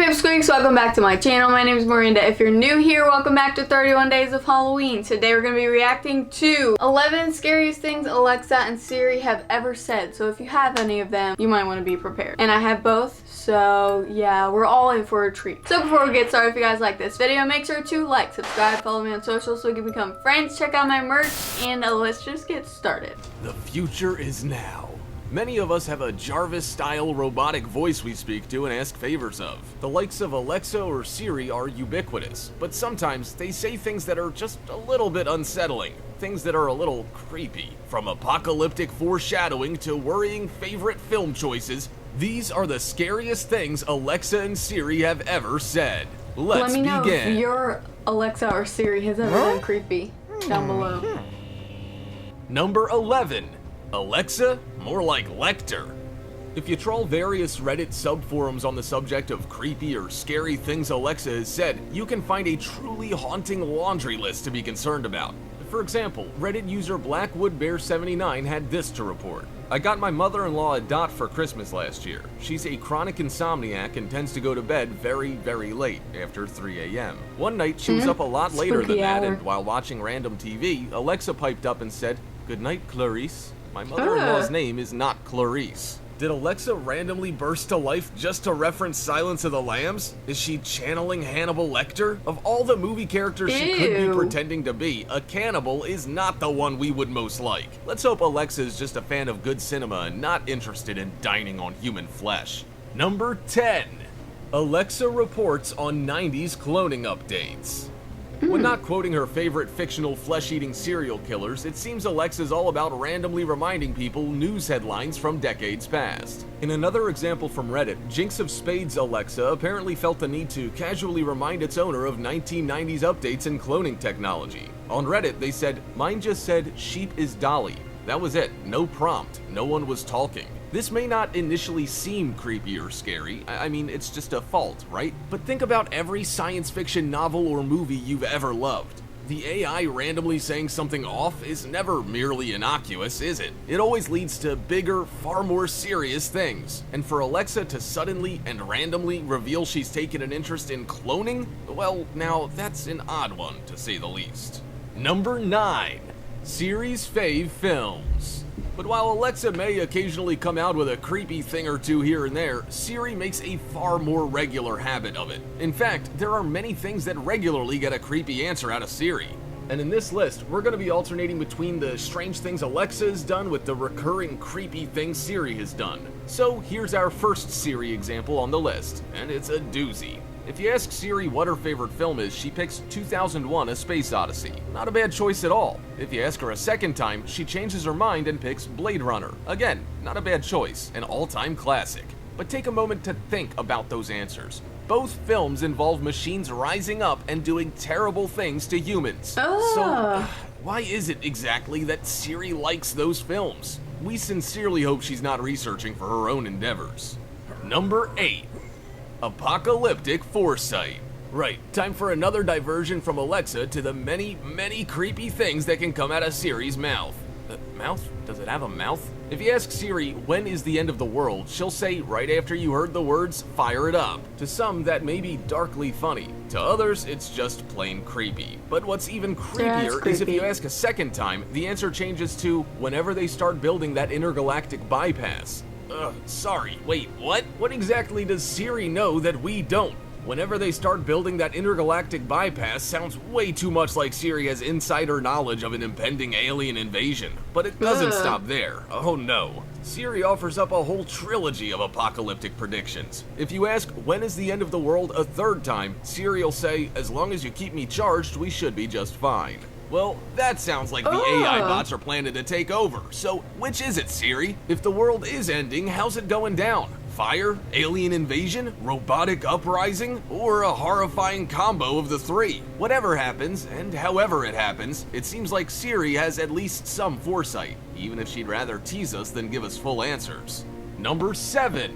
Fave Squeaks, welcome back to my channel. My name is Miranda. If you're new here, welcome back to 31 Days of Halloween. Today we're going to be reacting to 11 scariest things Alexa and Siri have ever said. So if you have any of them, you might want to be prepared. And I have both, so yeah, we're all in for a treat. So before we get started, if you guys like this video, make sure to like, subscribe, follow me on social so we can become friends, check out my merch, and let's just get started. The future is now. Many of us have a Jarvis-style robotic voice we speak to and ask favors of. The likes of Alexa or Siri are ubiquitous, but sometimes they say things that are just a little bit unsettling. Things that are a little creepy. From apocalyptic foreshadowing to worrying favorite film choices, these are the scariest things Alexa and Siri have ever said. Let's begin. Let me know if your Alexa or Siri has ever been creepy down below. Number 11. Alexa, more like Lecter. If you troll various Reddit subforums on the subject of creepy or scary things Alexa has said, you can find a truly haunting laundry list to be concerned about. For example, Reddit user BlackwoodBear79 had this to report. I got my mother-in-law a Dot for Christmas last year. She's a chronic insomniac and tends to go to bed very, very late, after 3 a.m. One night, she was up a lot later than that, and while watching random TV, Alexa piped up and said, "Good night, Clarice. My mother-in-law's name is not Clarice." Did Alexa randomly burst to life just to reference Silence of the Lambs? Is she channeling Hannibal Lecter? Of all the movie characters she could be pretending to be, a cannibal is not the one we would most like. Let's hope Alexa is just a fan of good cinema and not interested in dining on human flesh. Number 10. Alexa reports on 90s cloning updates. When not quoting her favorite fictional flesh-eating serial killers, it seems Alexa's all about randomly reminding people news headlines from decades past. In another example from Reddit, Jinx of Spades Alexa apparently felt the need to casually remind its owner of 1990s updates in cloning technology. On Reddit, they said, "Mine just said, sheep is Dolly." That was it, no prompt, no one was talking. This may not initially seem creepy or scary, I mean, it's just a fault, right? But think about every science fiction novel or movie you've ever loved. The AI randomly saying something off is never merely innocuous, is it? It always leads to bigger, far more serious things. And for Alexa to suddenly and randomly reveal she's taken an interest in cloning, well, now that's an odd one, to say the least. Number 9. Siri's Fave films. But while Alexa may occasionally come out with a creepy thing or two here and there, Siri makes a far more regular habit of it. In fact, there are many things that regularly get a creepy answer out of Siri. And in this list, we're going to be alternating between the strange things Alexa has done with the recurring creepy things Siri has done. So here's our first Siri example on the list, and it's a doozy. If you ask Siri what her favorite film is, she picks 2001: A Space Odyssey. Not a bad choice at all. If you ask her a second time, she changes her mind and picks Blade Runner. Again, not a bad choice, an all-time classic. But take a moment to think about those answers. Both films involve machines rising up and doing terrible things to humans. So, why is it exactly that Siri likes those films? We sincerely hope she's not researching for her own endeavors. Number 8. Apocalyptic foresight. Right, time for another diversion from Alexa to the many, many creepy things that can come out of Siri's mouth. Mouth? Does it have a mouth? If you ask Siri, when is the end of the world, she'll say right after you heard the words, "fire it up." To some, that may be darkly funny. To others, it's just plain creepy. But what's even creepier is if you ask a second time, the answer changes to, "whenever they start building that intergalactic bypass." Sorry, wait, what? What exactly does Siri know that we don't? Whenever they start building that intergalactic bypass sounds way too much like Siri has insider knowledge of an impending alien invasion. But it doesn't stop there. Oh no. Siri offers up a whole trilogy of apocalyptic predictions. If you ask, "when is the end of the world?" a third time, Siri will say, "as long as you keep me charged, we should be just fine." Well, that sounds like the AI bots are planning to take over. So, which is it, Siri? If the world is ending, how's it going down? Fire? Alien invasion? Robotic uprising? Or a horrifying combo of the three? Whatever happens, and however it happens, it seems like Siri has at least some foresight, even if she'd rather tease us than give us full answers. Number 7.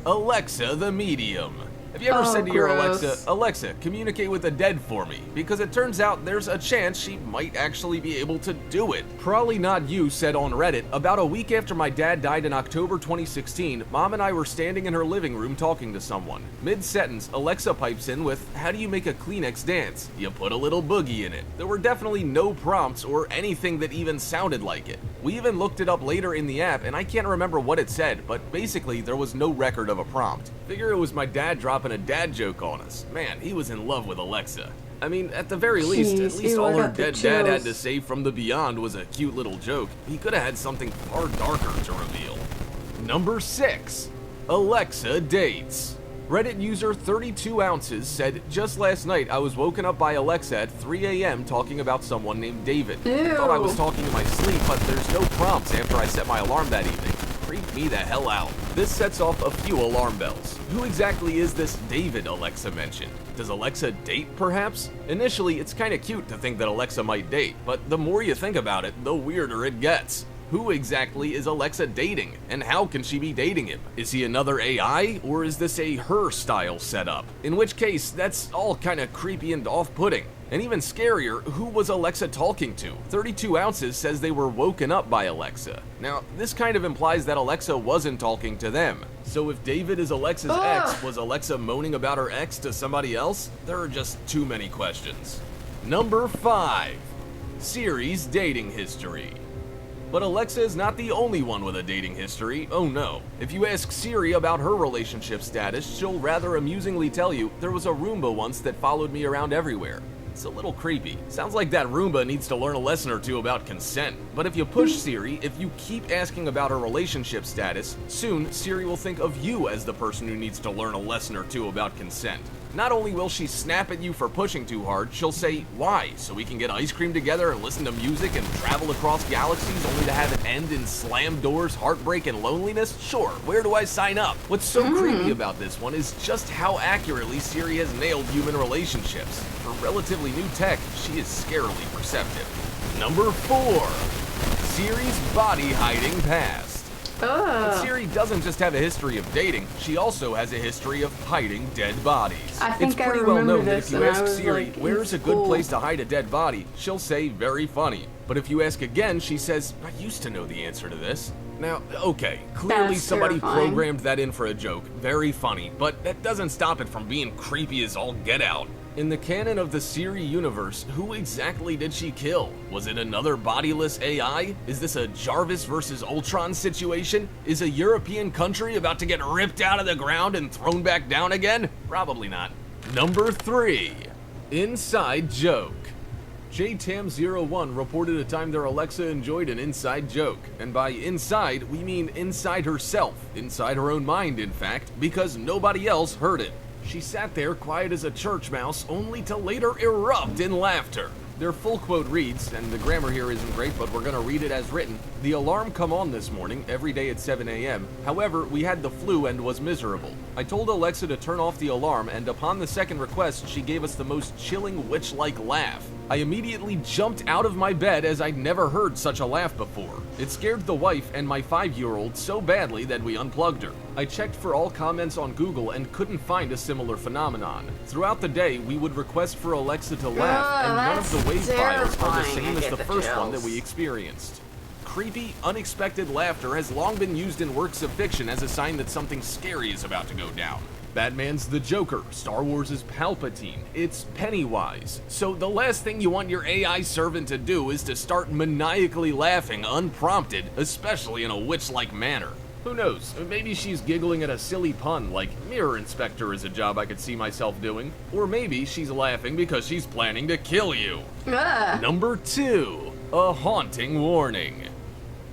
Alexa the Medium. Have you ever Oh, said to your gross. Alexa, communicate with the dead for me? Because it turns out there's a chance she might actually be able to do it. Probably Not You said on Reddit, about a week after my dad died in October 2016, Mom and I were standing in her living room talking to someone. Mid-sentence, Alexa pipes in with, how do you make a Kleenex dance? You put a little boogie in it. There were definitely no prompts or anything that even sounded like it. We even looked it up later in the app and I can't remember what it said, but basically there was no record of a prompt. Figure it was my dad dropping a dad joke on us. Man, he was in love with Alexa. I mean, at the very least, Jeez, at least ew, all I her got the dead dad had chills. to say from the beyond was a cute little joke. He could have had something far darker to reveal. Number 6. Alexa dates. Reddit user 32 ounces said, just last night I was woken up by Alexa at 3 a.m. talking about someone named David. I thought I was Ew. talking in my sleep, but there's no prompts after I set my alarm that evening. Creep me the hell out. This sets off a few alarm bells. Who exactly is this David Alexa mentioned? Does Alexa date, perhaps? Initially, it's kinda cute to think that Alexa might date, but the more you think about it, the weirder it gets. Who exactly is Alexa dating, and how can she be dating him? Is he another AI, or is this a her-style setup? In which case, that's all kinda creepy and off-putting. And even scarier, who was Alexa talking to? 32 ounces says they were woken up by Alexa. Now, this kind of implies that Alexa wasn't talking to them. So if David is Alexa's ex, was Alexa moaning about her ex to somebody else? There are just too many questions. Number 5. Siri's dating history. But Alexa is not the only one with a dating history, oh no. If you ask Siri about her relationship status, she'll rather amusingly tell you, there was a Roomba once that followed me around everywhere. It's a little creepy. Sounds like that Roomba needs to learn a lesson or two about consent. But if you push Siri, if you keep asking about her relationship status, soon Siri will think of you as the person who needs to learn a lesson or two about consent. Not only will she snap at you for pushing too hard, she'll say, why? So we can get ice cream together and listen to music and travel across galaxies only to have it end in slammed doors, heartbreak, and loneliness? Sure, where do I sign up? What's so creepy about this one is just how accurately Siri has nailed human relationships. For relatively new tech, she is scarily perceptive. Number 4. Siri's body hiding past. But Siri doesn't just have a history of dating, she also has a history of hiding dead bodies. I think It's pretty I well remember known that this if you when I ask was, Siri, like, in where's a good school. place to hide a dead body, she'll say, very funny. But if you ask again, she says, I used to know the answer to this. Now, okay, clearly That's somebody terrifying. programmed that in for a joke, very funny, but that doesn't stop it from being creepy as all get out. In the canon of the Siri universe, who exactly did she kill? Was it another bodiless AI? Is this a Jarvis versus Ultron situation? Is a European country about to get ripped out of the ground and thrown back down again? Probably not. Number 3. Inside joke. JTam01 reported a time their Alexa enjoyed an inside joke. And by inside, we mean inside herself, inside her own mind in fact, because nobody else heard it. She sat there quiet as a church mouse, only to later erupt in laughter. Their full quote reads, and the grammar here isn't great, but we're gonna read it as written. The alarm come on this morning, every day at 7 a.m. However, we had the flu and was miserable. I told Alexa to turn off the alarm, and upon the second request, she gave us the most chilling witch-like laugh. I immediately jumped out of my bed as I'd never heard such a laugh before. It scared the wife and my 5-year-old so badly that we unplugged her. I checked for all comments on Google and couldn't find a similar phenomenon. Throughout the day, we would request for Alexa to laugh, and none of the wave files are the same as the first one that we experienced. Creepy, unexpected laughter has long been used in works of fiction as a sign that something scary is about to go down. Batman's the Joker, Star Wars is Palpatine, it's Pennywise. So the last thing you want your AI servant to do is to start maniacally laughing unprompted, especially in a witch-like manner. Who knows, maybe she's giggling at a silly pun like, mirror inspector is a job I could see myself doing. Or maybe she's laughing because she's planning to kill you. Number 2, a haunting warning.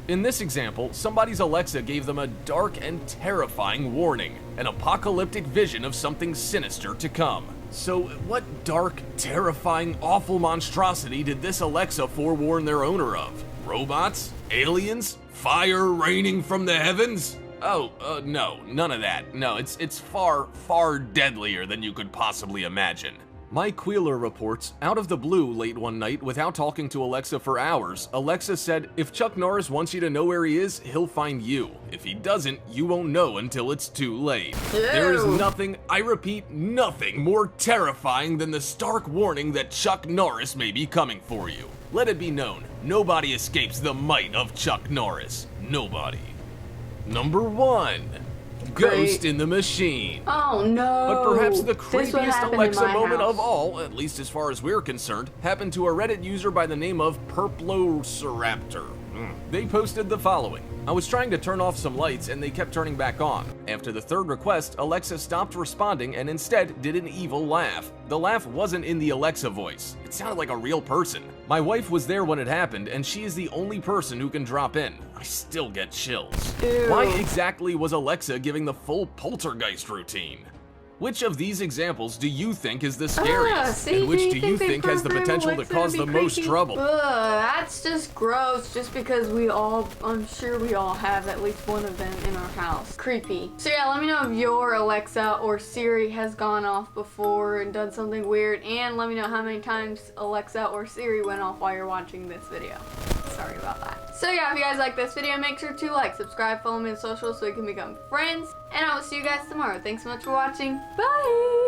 In this example, somebody's Alexa gave them a dark and terrifying warning, an apocalyptic vision of something sinister to come. So what dark, terrifying, awful monstrosity did this Alexa forewarn their owner of? Robots? Aliens? Fire raining from the heavens? Oh, no, none of that. No, it's far, far deadlier than you could possibly imagine. Mike Wheeler reports, out of the blue late one night without talking to Alexa for hours, Alexa said, "If Chuck Norris wants you to know where he is, he'll find you. If he doesn't, you won't know until it's too late." There is nothing, I repeat, nothing more terrifying than the stark warning that Chuck Norris may be coming for you. Let it be known, nobody escapes the might of Chuck Norris. Nobody. Number 1. Ghost in the Machine. Oh no! But perhaps the creepiest Alexa moment house. of all, at least as far as we're concerned, happened to a Reddit user by the name of Perplosiraptor. They posted the following. I was trying to turn off some lights and they kept turning back on. After the third request, Alexa stopped responding and instead did an evil laugh. The laugh wasn't in the Alexa voice. It sounded like a real person. My wife was there when it happened and she is the only person who can drop in. I still get chills. Ew. Why exactly was Alexa giving the full poltergeist routine? Which of these examples do you think is the scariest? And which do you think has the potential to cause the most trouble? That's just gross, just because I'm sure we all have at least one of them in our house. Creepy. So yeah, let me know if your Alexa or Siri has gone off before and done something weird, and let me know how many times Alexa or Siri went off while you're watching this video. Sorry about that. So yeah, if you guys like this video, make sure to like, subscribe, follow me on social so we can become friends. And I will see you guys tomorrow. Thanks so much for watching. Bye!